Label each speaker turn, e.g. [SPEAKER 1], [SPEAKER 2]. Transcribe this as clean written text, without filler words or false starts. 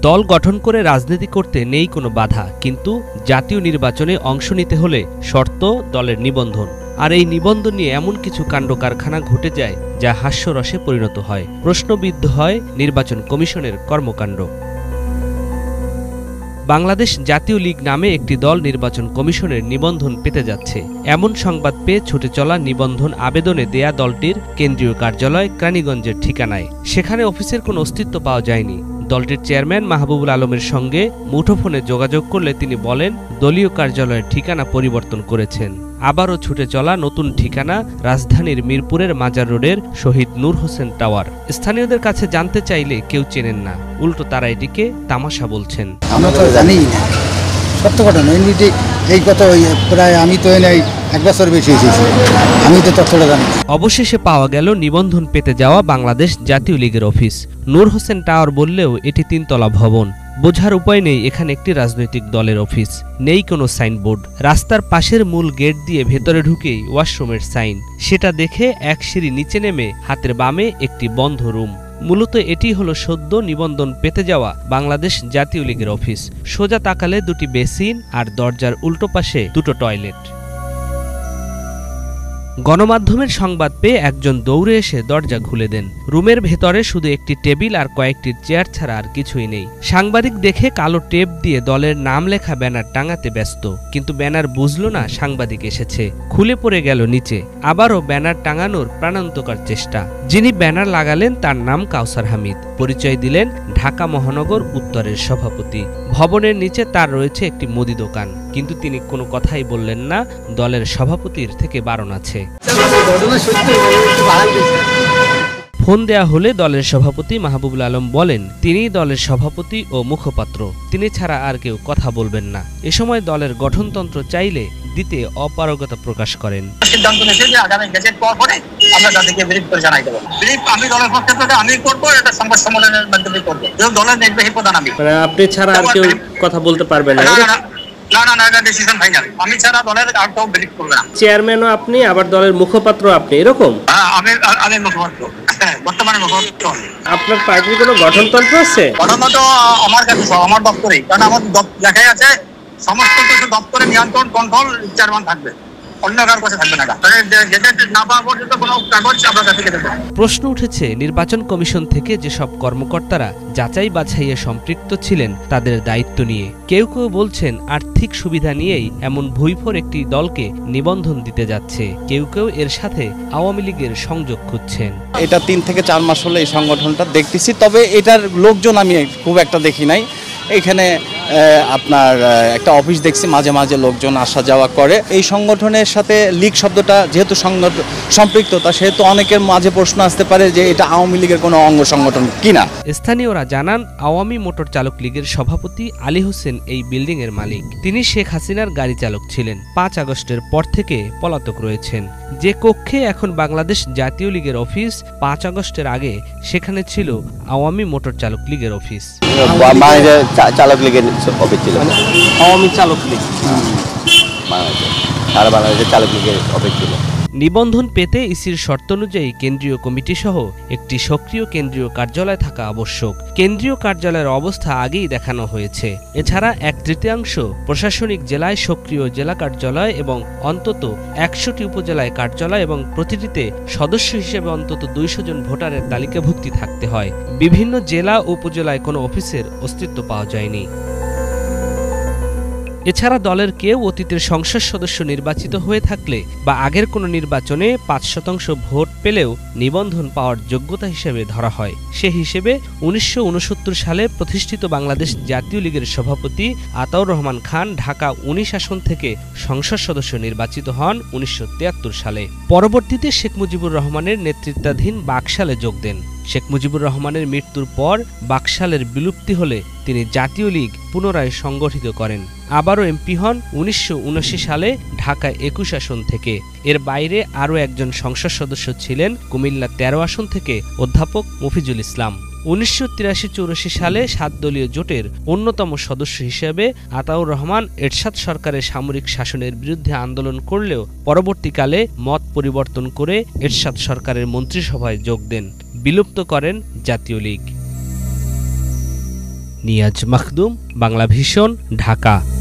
[SPEAKER 1] দল গঠন করে রাজনীতি করতে নেই কোনো বাধা, কিন্তু জাতীয় নির্বাচনে অংশ নিতে হলে শর্ত দলের নিবন্ধন। আর এই নিবন্ধন নিয়ে এমন কিছু কাণ্ড কারখানা ঘটে যায় যা হাস্যরসে পরিণত হয়। প্রশ্নবিদ্ধ হয় নির্বাচন কমিশনের কর্মকাণ্ড। বাংলাদেশ জাতীয় লীগ নামে একটি দল নির্বাচন কমিশনের নিবন্ধন পেতে যাচ্ছে, এমন সংবাদ পেয়ে ছুটে চলা নিবন্ধন আবেদনে দেয়া দলটির কেন্দ্রীয় কার্যালয় কেরানীগঞ্জের ঠিকানায়। সেখানে অফিসের কোনো অস্তিত্ব পাওয়া যায়নি। দলটির চেয়ারম্যান মাহবুবুল আলমের সঙ্গে মুঠোফোনে যোগাযোগ করলে তিনি বলেন, দলীয় কার্যালয়ের ঠিকানা পরিবর্তন করেছেন। আবারও ছুটে চলা নতুন ঠিকানা রাজধানীর মিরপুরের মাজার রোডের শহীদ নূর হোসেন টাওয়ার। স্থানীয়দের কাছে জানতে চাইলে কেউ চেনেন না, উল্টো তারা এটিকে তামাশা বলছেন।
[SPEAKER 2] আমরা তো জানি না, সত্য ঘটনা। এই কথা প্রায় আমি তো এই 1 বছর বেশি এসেছি, আমি তো তথ্যটা জানি।
[SPEAKER 1] অবশেষে পাওয়া গেল নিবন্ধন পেতে যাওয়া বাংলাদেশ জাতীয় লীগের অফিস। নূর হোসেন টাওয়ার বললেও এটি 3 তলা ভবন। বোঝার উপায় নেই এখানে একটি রাজনৈতিক দলের অফিস। নেই কোনো সাইনবোর্ড। রাস্তার পাশের মূল গেট দিয়ে ভেতরে ঢুকেই ওয়াশরুমের সাইন। সেটা দেখে এক সিঁড়ি নিচে নেমে হাতের বামে একটি বন্ধ রুম। মূলত এটি হলো সদ্য নিবন্ধন পেতে যাওয়া বাংলাদেশ জাতীয় লীগের অফিস। সোজা তাকালে 2টি বেসিন আর দরজার উল্টো পাশে 2টো টয়লেট। গণমাধ্যমের সংবাদ পেয়ে একজন দৌড়ে এসে দরজা খুলে দেন। রুমের ভেতরে শুধু একটি টেবিল আর কয়েকটি চেয়ার ছাড়া আর কিছুই নেই। সাংবাদিক দেখে কালো টেপ দিয়ে দলের নাম লেখা ব্যানার টাঙাতে ব্যস্ত, কিন্তু ব্যানার বুঝলো না সাংবাদিক এসেছে। খুলে পড়ে গেল নিচে। আবারও ব্যানার টাঙানোর প্রাণান্তকর চেষ্টা। যিনি ব্যানার লাগালেন তার নাম কাউসার হামিদ। পরিচয় দিলেন ঢাকা মহানগর উত্তরের সভাপতি। ভবনের নিচে তার রয়েছে একটি মুদি দোকান, কিন্তু তিনি কোনো কথাই বললেন না। দলের সভাপতির থেকে বারণ আছে। ফোন দেয়া হলে দলের সভাপতি মাহবুবুল আলম বলেন, তিনি দলের সভাপতি ও মুখপাত্র, তিনি ছাড়া আর কেউ কথা বলবেন না। এ সময় দলের গঠনতন্ত্র চাইলে দিতে অপারগতা প্রকাশ করেন।
[SPEAKER 3] সিদ্ধান্ত নিয়েছে যে আগামী গেজেট পাওয়ার পরে আমরা তাদেরকে ব্রিফ করে জানাই দেবো। ব্রিফ আমি দলের পক্ষ থেকে আমি করবো, এটা সংবাদ সম্মেলনের মাধ্যমে করবো। দলের নির্বাহী প্রধান আমি,
[SPEAKER 1] আপনি ছাড়া আর কেউ কথা বলতে পারবেন না?
[SPEAKER 3] না, এটা ডিসিশন ফাইনাল। আমি ছাড়া দলের আর কেউ ব্রিফ করবে না।
[SPEAKER 1] চেয়ারম্যানও আপনি, আবার দলের মুখপাত্র আপনি, এরকম?
[SPEAKER 3] আমি মুখপাত্র, বর্তমানে মুখপাত্র। আপনার
[SPEAKER 1] পার্টির কোনো গঠনতন্ত্র আছে?
[SPEAKER 3] গঠনতন্ত্র আমার কাছে, আমার দপ্তরেই, কারণ আমার দেখাই আছে সমস্ত কিছু দপ্তরে নিয়ন্ত্রণ কন্ট্রোল চেয়ারম্যান থাকবে, অন্য কারোর কাছে থাকবে না। না পাওয়া পর্যন্ত কোনো কাগজ আপনার কাছে দেব।
[SPEAKER 1] প্রশ্ন উঠেছে, নির্বাচন কমিশন থেকে যেসব কর্মকর্তারা যাচাই বাছাইয়ে সম্পৃক্ত ছিলেন তাদের দায়িত্ব নিয়ে। কেউ কেউ বলছেন আর্থিক সুবিধা নিয়েই এমন ভুইফোর একটি দলকে নিবন্ধন দিতে যাচ্ছে। কেউ কেউ এর সাথে আওয়ামী লীগের সংযোগ খুঁজছেন।
[SPEAKER 4] এটা 3 থেকে 4 মাস হলো এই সংগঠনটা দেখতেছি, তবে এটার লোকজন আমি খুব একটা দেখি নাই। এখানে আপনার একটা অফিস দেখছি, মাঝে মাঝে লোকজন আসা যাওয়া করে। এই সংগঠনের সাথে লীগ শব্দটা যেহেতু সম্পৃক্ততা, সেহেতু অনেকের মাঝে প্রশ্ন আসতে পারে যে এটা আওয়ামী লীগের কোনো অঙ্গ সংগঠন কিনা।
[SPEAKER 1] স্থানীয়রা জানান, আওয়ামী মোটর চালক লীগের সভাপতি আলী হোসেন এই বিল্ডিং এর মালিক। তিনি শেখ হাসিনার গাড়ি চালক ছিলেন। 5 আগস্টের পর থেকে পলাতক রয়েছেন। যে কক্ষে এখন বাংলাদেশ জাতীয় লীগের অফিস, 5 আগস্টের আগে সেখানে ছিল আওয়ামী মোটর চালক লীগের অফিস।
[SPEAKER 5] চালক লীগের অফিস ছিল,
[SPEAKER 1] আওয়ামী চালক লীগ,
[SPEAKER 5] সারা বাংলাদেশের চালক লীগের অফিস ছিল।
[SPEAKER 1] নিবন্ধন পেতে ইসির শর্ত অনুযায়ী কেন্দ্রীয় কমিটি সহ একটি সক্রিয় কেন্দ্রীয় কার্যালয় থাকা আবশ্যক। কেন্দ্রীয় কার্যালয়ের অবস্থা আগেই দেখানো হয়েছে। এছাড়া 1/3 প্রশাসনিক জেলায় সক্রিয় জেলা কার্যালয় এবং অন্তত 100টি উপজেলায় কার্যালয় এবং প্রতিটিতে সদস্য হিসেবে অন্তত 200 জন ভোটারের তালিকাভুক্তি থাকতে হয়। বিভিন্ন জেলা ও উপজেলায় কোনো অফিসের অস্তিত্ব পাওয়া যায়নি। এছাড়া দলের কেউ অতীতের সংসদ সদস্য নির্বাচিত হয়ে থাকলে বা আগের কোনো নির্বাচনে 5% ভোট পেলেও নিবন্ধন পাওয়ার যোগ্যতা হিসেবে ধরা হয়। সে হিসেবে 1969 সালে প্রতিষ্ঠিত বাংলাদেশ জাতীয় লীগের সভাপতি আতাউর রহমান খান ঢাকা 19 আসন থেকে সংসদ সদস্য নির্বাচিত হন 1973 সালে। পরবর্তীতে শেখ মুজিবুর রহমানের নেতৃত্বাধীন বাকশালে যোগ দেন। শেখ মুজিবুর রহমানের মৃত্যুর পর বাকশালের বিলুপ্তি হলে তিনি জাতীয় লীগ পুনরায় সংগঠিত করেন। আবারও এমপি হন 1979 সালে ঢাকা 21 আসন থেকে। এর বাইরে আরও একজন সংসদ সদস্য ছিলেন কুমিল্লা 13 আসন থেকে অধ্যাপক মফিজুল ইসলাম। 1983-84 সালে 7 দলীয় জোটের অন্যতম সদস্য হিসেবে আতাউর রহমান এরশাদ সরকারের সামরিক শাসনের বিরুদ্ধে আন্দোলন করলেও পরবর্তীকালে মত পরিবর্তন করে এরশাদ সরকারের মন্ত্রিসভায় যোগ দেন। বিলুপ্ত করেন জাতীয় লীগ। নিয়াজ মাখদুম, বাংলা ভিশন, ঢাকা।